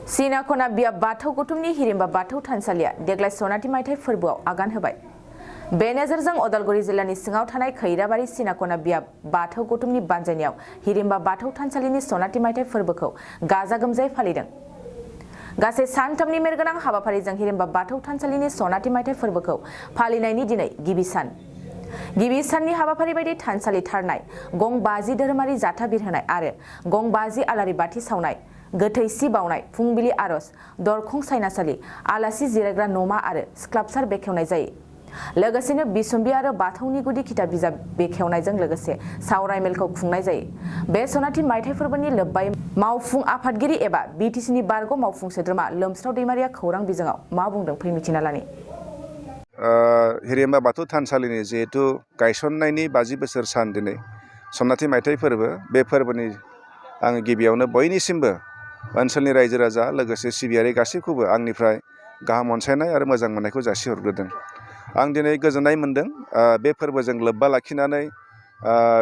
सीना खना बिया बाथौ गौतुमनि हिरिम्बा बाथौ थानसालिया देग्लाय सनाथि मायथाइ फोरबोआव आगान होबाय। बे नोजोरजों अदालगुरि जिल्लानि सिङाव थानाय खैराबारि सीना खना बिया बाथौ गौतुमनि बानजायनायाव हिरिम्बा बाथौ थानसालिनि सनाथि मायथाइ फोरबोखौ गाजा गोमजायै फालिदों। गासै सानथामनि मेरगोनां हाबाफारिजों हिरिम्बा बाथौ थानसालिनि सनाथि मायथाइ फोरबोखौ फालिनायनि दिनै गिबि सान। गिबि साननि हाबाफारि बायदि थानसालि थारनाय, गं 50 धोरोमारि जाथा बिरहोनाय आरो गं 50 आलारि बाथि सावनाय, गोथै सि बावनाय, फुंबिलि आरज, दरखं सायनासालि, आलासि जिरायग्रा न'मा आरो स्क्लापचार बेखेवनाय जायो। लोगोसेनो बिसुम्बि आरो बाथौनि गुदि खिताब बिजाब बेखेवनायजों लोगोसे सावराय मेलखौ खुंनाय जायो। बे सनाथि मायथाइ फोरबोनि लोब्बायै मावफुं आफादगिरि एबा बिटिसिनि बारग' मावफुं सोद्रोमा लोमस्राव दैमारिया खौरां बिजोङाव मा बुंदों फै मिथिना लानि। हिरिम्बा बाथौ थानसालिनि जिहेतु गायसननायनि 50 बोसोर सान दिनै सनाथि मायथाइ फोरबो, बे फोरबोनि आङो गिबियावनो बयनिसिमबो ओनसोलनि रायजो राजा लोगोसे सिबियारि गासैखौबो आंनिफ्राय गाहाम अनसायनाय आरो मोजां मोननायखौ जासिहरग्रोदों। आं दिनै गोजोननाय मोन्दों बे फोरबोजों लोब्बा लाखिनानै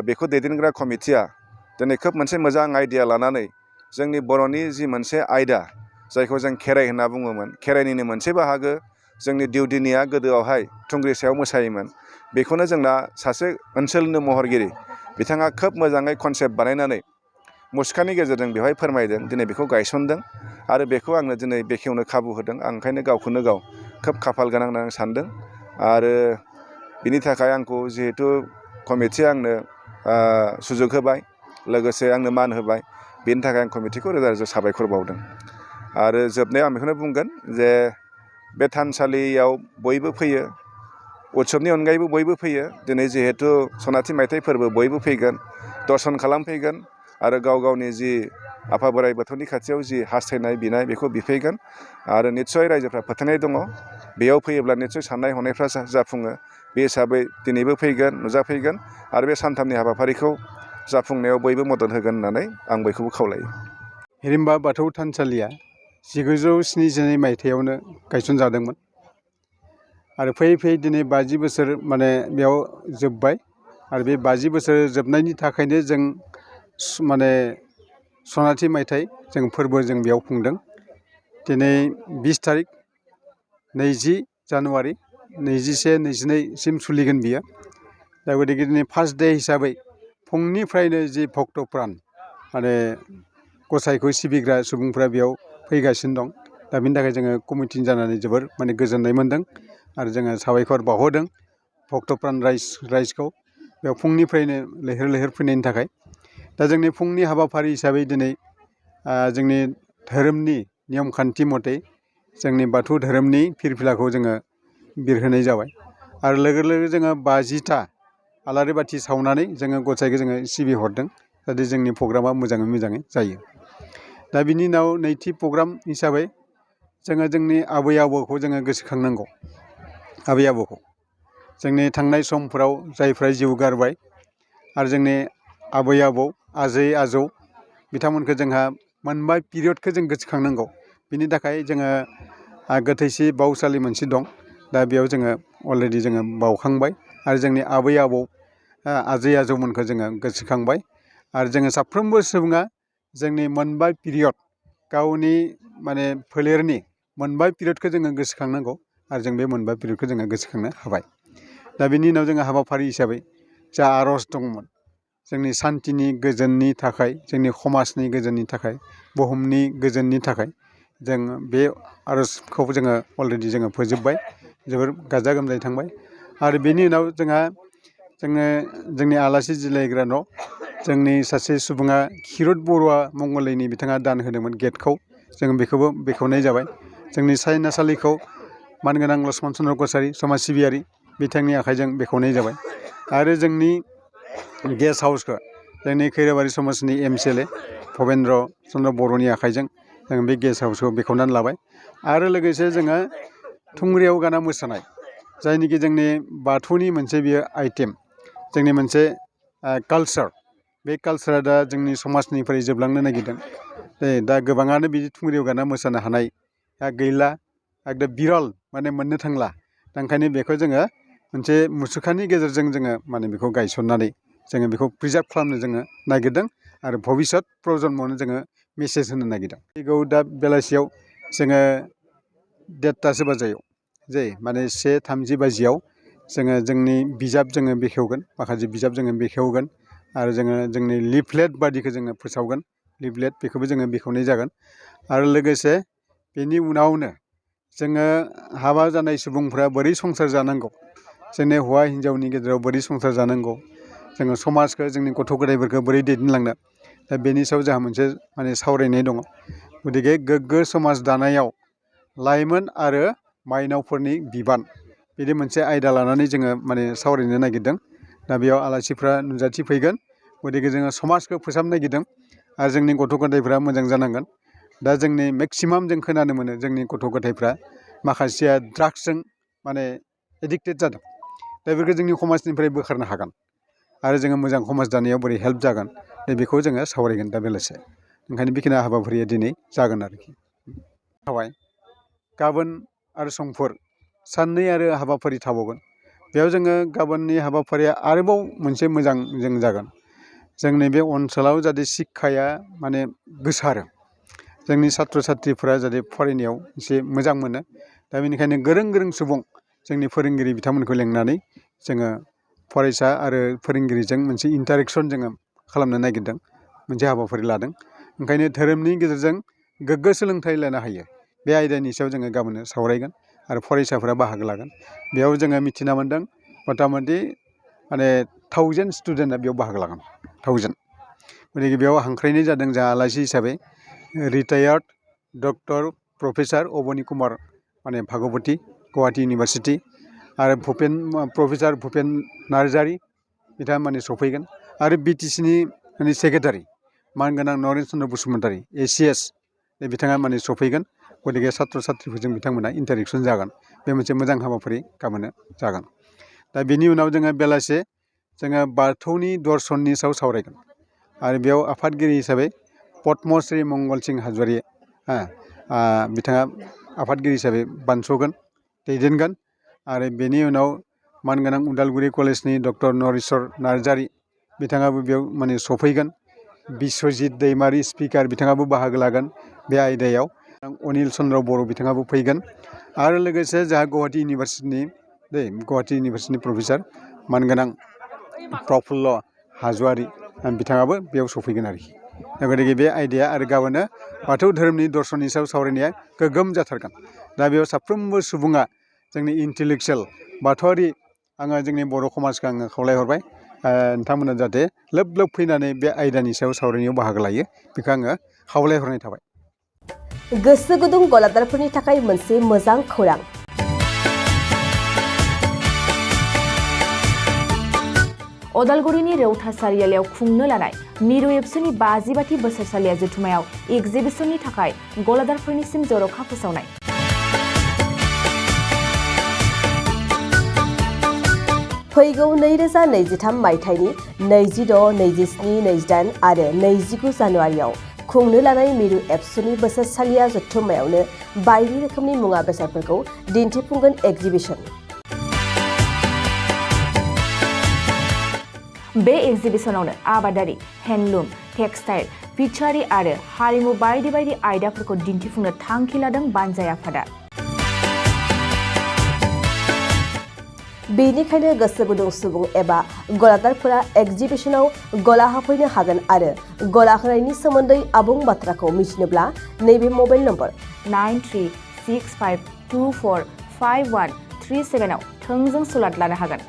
बेखौ दैदेनग्रा कमिटिया दिनै खोब मोनसे मोजां आइडिया लानानै जोंनि बर'नि जि मोनसे आयदा जायखौ जों खेराइ होनना बुङोमोन, खेराइनिनो मोनसे बाहागो जोंनि देउदिनिया गोदोआवहाय थुंग्रि सायाव मोसायोमोन। बेखौनो जोंना सासे ओनसोलनि महरगिरि बिथाङा खोब मोजाङै कनसेप्ट बानायनानै मुसुखानि गेजेरजों बेवहाय फोरमायदों। दिनै बेखौ गायसनदों आरो बेखौ आंनो दिनै बेखेवनो खाबु होदों। आं ओंखायनो गावखौनो गाव खोब खाफाल गोनां होननानै सानदों आरो बिनि थाखाय आंखौ जिहेतु कमिटिया आंनो सुजुग होबाय, लोगोसे आंनो मान होबाय, बेनि थाखाय आं कमिटिखौ रोजा रोजा साबायखर बावदों। आरो जोबनायाव आं बेखौनो बुंगोन जे बे थानसालियाव बयबो फैयो, उत्सबनि अनगायैबो बयबो फैयो। दिनै जिहेतु सनाथि मायथाइ फोरबो, बयबो फैगोन, दर्शन खालामफैगोन आरो गाव गावनि जि आफा बोराइ बाथौनि खाथियाव जि हास्थायनाय बिनाय बेखौ बिफैगोन आरो निस्सय रायजोफ्रा फोथायनाय दङ बेयाव फैयोब्ला निस्सय साननाय हनायफ्रा जाफुङो। बे हिसाबै दिनैबो फैगोन, नुजाफैगोन आरो बे सानथामनि हाबाफारिखौ जाफुंनायाव बयबो मदद होगोन होननानै आं बयखौबो खावलायो। हिरिम्बा बाथौ थानसालिया 1972 मायथाइयावनो गायसनजादोंमोन आरो फैयै फैयै दिनै 50 बोसोर बेयाव जोब्बाय आरो बे 50 बोसोर जोबनायनि थाखायनो जों सनाथि मायथाइ जों फोरबो जों बेयाव खुंदों। दिनै 20 तारिख, 20 जानुवारि, 21, 22सिम सोलिगोन बियो। दा गतिके दिनै फार्स्ट डे हिसाबै फुंनिफ्रायनो जि भक्तप्रान गसाइखौ सिबिग्रा सुबुंफ्रा बेयाव फैगासिनो दं। दा बिनि थाखाय जोङो कमिटिनि जानानै जोबोर गोजोननाय मोन्दों आरो जोङो साबायखर बावहरदों भक्तप्रान रायजोखौ बेयाव फुंनिफ्रायनो लैहोर लैहोर फैनायनि थाखाय। दा जोंनि फुंनि हाबाफारि हिसाबै दिनै जोंनि धोरोमनि नियम खान्थि मथे जोंनि बाथौ धोरोमनि फिरफिलाखौ जोङो बिरहोनाय जाबाय आरो लोगो लोगो जोङो 50टा आलारि बाथि सावनानै जोङो गसाइखौ जोङो सिबिहरदों जाहाथे जोंनि प्रग्रामा मोजाङै जायो। दा बिनि उनाव नैथि प्रग्राम हिसाबै जोङो जोंनि आबै आबौखौ जोङो गोसोखांनांगौ। आबै आबौखौ जोंनि थांनाय समफोराव जायफ्रा जिउ गारबाय आरो जोंनि आबै आबौ, आजै आजौ बिथांमोनखौ जोंहा मोनबा पिरियडखौ जों गोसोखांनांगौ। बिनि थाखाय जोङो गोथैसि बावसालि मोनसे दं। दा बेयाव जोङो अलरेडि जोङो बावखांबाय आरो जोंनि आबै आबौ, आजै आजौमोनखौ जोङो गोसोखांबाय आरो जोङो साफ्रोमबो सुबुङा जोंनि मोनबा पिरियड गावनि फोलेरनि मोनबा पिरियडखौ जोङो गोसोखांनांगौ आरो जों बे मोनबा पिरियडखौ जोङो गोसोखांनो हाबाय। दा बिनि उनाव जोङो हाबाफारि हिसाबै जा आर'ज दंमोन जोंनि सान्थिनि गोजोननि थाखाय, जोंनि समाजनि गोजोननि थाखाय, बुहुमनि गोजोननि थाखाय जों बे आर'जखौ जोङो अलरेडि जोङो फोजोबबाय। जोबोर गाजा गोमजायै थांबाय आरो बेनि उनाव जोंनि आलासि जिरायग्रा न' जोंनि सासे सुबुङा खिरद बरुवा मंगलदैनि बिथाङा दान होदोंमोन गेटखौ, जों बेखौबो बेखेवनाय जाबाय। जोंनि सायनासालिखौ मानगोनां लक्ष्मन चन्द्र कछारी समाज सिबियारि बिथांनि आखाइजों बेखेवनाय जाबाय आरो जोंनि गेस्ट हाउसखौ जोंनि खैराबारि समाजनि MCLA भबेन्द्र चन्द्र बर'नि आखाइजों जों बे गेस्ट हाउसखौ बेखेवनानै लाबाय आरो लोगोसे जोङो थुंग्रियाव गाना मोसानाय जायनिखि जोंनि बाथौनि मोनसे बियो आइटेम, जोंनि मोनसे कालचार, बे कालचारा दा जोंनि समाजनिफ्राय जोबलांनो नागिरदों। दा गोबाङानो बिदि थुंग्रियाव गाना मोसानो हानाय गैला, एकदम बिरल मोननो थांला। दा ओंखायनो बेखौ जोङो मोनसे मुसुखानि गेजेरजों जोङो बेखौ गायसननानै जोङो बेखौ प्रिजार्भ खालामनो जोङो नागिरदों आरो भबिसत प्रजन्मनो जोङो मेसेज होनो नागिरदों। फैगौ दा बेलासियाव जोङो 1:30 बाजियाव माने 1:30 बाजियाव जोङो जोंनि बिजाब जोङो बेखेवगोन, माखासे बिजाब जोङो बेखेवगोन आरो जोङो जोंनि लिफलेट बादिखौ जोङो फोसावगोन। लिफलेट बेखौबो जोङो बेखेवनाय जागोन आरो लोगोसे बेनि उनावनो जोङो हाबा जानाय सुबुंफ्रा बोरै संसार जानांगौ, जोंनि हौवा हिन्जावनि गेजेराव बोरै संसार जानांगौ, जोङो समाजखौ जोंनि गथ' गथायफोरखौ बोरै दैदेनलांनो, दा बेनि सायाव जोंहा मोनसे माने सावरायनाय दङ। गतिके गोग्गो समाज दानायाव लाइमोन आरो माइनावफोरनि बिबान, बिदि मोनसे आयदा लानानै जोङो माने सावरायनो नागिरदों। दा बेयाव आलासिफ्रा नुजाथिफैगोन। गतिके जोङो समाजखौ फोसाबनो नागिरदों आरो जोंनि गथ' गथायफ्रा मोजां जानांगोन। दा जोंनि मेक्सिमाम जों खोनानो मोनो जोंनि गथ' गथायफ्रा माखासेया ड्राग्सजों माने एडिक्टेड जादों। दा बेफोरखौ जोंनि समाजनिफ्राय बोखारनो हागोन आरो जोङो मोजां समाज दानायाव बोरै हेल्प जागोन, दा बेखौ जोङो सावरायगोन दा बेलासे। ओंखायनो बेखिनि हाबाफारिया दिनै जागोन आरोखि। थाबाय गाबोन आरो समफोर साननै आरो हाबाफारि थाबावगोन। बेयाव जोङो गाबोननि हाबाफारिया आरोबाव मोनसे मोजां जों जागोन। जोंनि बे ओनसोलाव जाहाथे शिक्षाया माने गोसारो, जोंनि सात्र साथ्रिफोरा जाहाथे फरायनायाव एसे मोजां मोनो। दा बेनिखायनो गोरों गोरों सुबुं जोंनि फोरोंगिरि बिथांमोनखौ लेंनानै जोङो फरायसा आरो फोरोंगिरिजों मोनसे इन्टारेक्सन जोङो खालामनो नागिरदों, मोनसे हाबाफारि लादों। ओंखायनो धोरोमनि गेजेरजों गोग्गो सोलोंथाइ लानो हायो, बे आयदानि सायाव जोङो गाबोन सावरायगोन आरो फरायसाफोरा बाहागो लागोन। बेयाव जोङो मिथिना मोन्दों मथा मथि माने 1000 स्टुडेन्टआ बेयाव बाहागो लागोन, 1000। गतिके बेयाव हांख्रायनाय जादों जोंहा आलासि हिसाबै रिटायार्ड डक्टर प्रफेसार अबनि कुमार माने भागवती, गुवाहाटी इउनिभारसिटि, आरो प्रफेसार भुपेन नार्जारि बिथाङा माने सफैगोन आरो BTCनि माने सेक्रेटारि मानगोनां नरेन चन्द्र बसुमतारी ACS बिथाङा माने सफैगोन। गतिके सात्र साथ्रिफोरजों बिथांमोना इन्टारेक्सन जागोन। बे मोनसे मोजां हाबाफारि गाबोन जागोन। दा बेनि उनाव जोङो बेलासे जोङो बाथौनि दर्शननि सायाव सावरायगोन आरो बेयाव आफादगिरि हिसाबै पद्मश्री मंगल सिं हाज'वारि बिथाङा आफादगिरि हिसाबै बानस'गोन, दैदेनगोन। आरो बेनि उनाव मानगोनां उदालगुरि कलेजनि डक्टर नरेश्वर नार्जारि बिथाङाबो बेयाव माने सफैगोन। बिस्वजित दैमारि स्पिकार बिथाङाबो बाहागो लागोन बे आयदायाव। अनिल चन्द्र बर' बिथाङाबो फैगोन आरो लोगोसे जोंहा गुवाहाटी इउनिभारसिटिनि प्रफेसार मानगोनां प्रफुल्ल हाज'वारि बिथाङाबो बेयाव सफैगोन आरोखि। दा गतिके बे आयदाया आरो गाबोन बाथौ धोरोमनि दर्शननि सायाव सावरायनाया गोगोम जाथारगोन। दा बेयाव साफ्रोमबो सुबुङा जोंनि इन्टेलेक्सुयेल बाथौआरि आङो जोंनि बर' समाजखौ आङो खावलायहरबाय, नोंथांमोना जाहाथे लोब लोब फैनानै बे आयदानि सायाव सावरायनायाव बाहागो लायो, बेखौ आङो खावलायहरनाय थाबाय। गोसो गुदुं गलादारफोरनि थाखाय मोनसे मोजां खौरां। अदालगुरिनि रौता सारियालियाव खुंनो लानाय मिरु एबसुनि 50 बोसोरसालिया जथुमायाव एक्जिबिसननि थाखाय गलादारफोरनिसिम जर'खा फोसावनाय। फैगौ 2023 मायथाइनि 26, 27, 28 आरो 29 जानुवारियाव खुंनो लानाय मिरु एबसुनि बोसोरसालिया जथुम्मायावनो बायदि रोखोमनि मुवा बेसादफोरखौ दिन्थिफुंगोन एक्जिबिसन। बे एक्जिबिसनावनो आबादारि, हेन्डलुम, टेक्सटाइल, फिचारि आरो हारिमु बायदि बायदि आयदाफोरखौ दिन्थिफुंनो थांखि लादों बानजाय आफादा। बेनिखायनो गोसो गुदुं सुबुं एबा गलादारफोरा एक्जिबिसनाव गला होफैनो हागोन आरो गला होनायनि सोमोन्दै आबुं बाथ्राखौ मिथिनोब्ला नैबे मबाइल नम्बर 9365245137 आव थोंजों सुलाद लानो हागोन।